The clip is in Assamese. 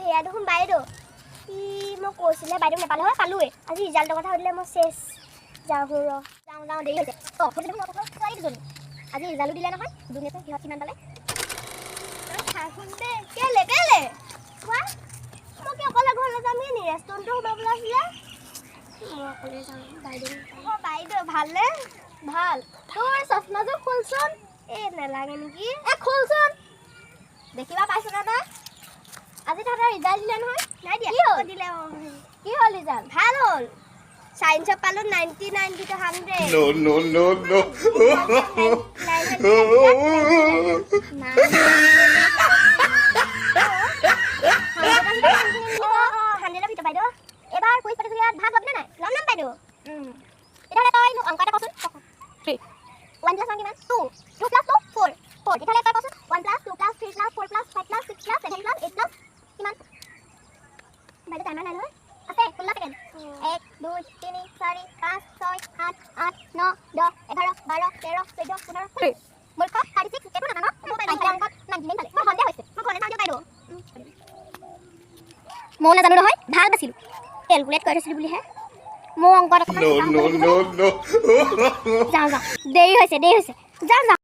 হেয়া দেখোন বাইদেউ ই মই কৈছিলে বাইদেউ নাপালে হয় পালোৱে আজি ৰিজাল্টৰ কথা সুধিলে মই চেছ যাওঁ যাওঁ দেৰি হৈছে ছোৱালী দুজনী আজি ৰিজাল্টো দিলে নহয় দুজনীয়ে সিহঁত কিমান পালে কেলে কোৱা মই কি অকলে ঘৰলৈ যাম নি ৰেষ্টুৰেণ্টটো সোমাবলৈ আছিলে মই অকলে যাওঁ বাইদেউ ভালনে ভাল তোৰ চশমাযোৰ খোলচোন নেলাগে নেকি খোলচোন দেখিবা পাইছ না তই আজি তাহাঁতৰ ৰিজাল্ট দিলে নহয় নাই দিয়া দিলে কি হ'ল ৰিজাল্ট ভাল হ'ল সায়েন্সত পালো 99 ভিতৰত 100 No. বাইদেউ এবাৰ কুইজ প্ৰতিযোগিতাত ভাগ ল'বনে নাই ল'ম বাইদেউ এতিয়ালে তই মোক অংক এটা কচোন 1 + 1 কিমান 2 2 + 2 4 4 এতিয়ালে তই কচোন 1 + 2 + 3 + 4 + 5 + 6 + 7 + 8 + কিমান বাইদেউ টাইমাৰ নাই নহয় আছে 16 সেকেন্ড 1 2 3 4 5 6 7 8 9 10 11 12 13 14 15 মূৰ্খ 36 একো নাজানো মই বাইদেউ অংকত 99 পালে মই সন্দেহ হৈছে মই ঘৰলৈ যাওঁ বাইদেউ মই নাজানো নহয় ভাল বাছিলো কেলকুলেট কৰি থৈছিলো বুলিহে মোৰ অংকত No. যাওঁ দেৰি হৈছে যাওঁ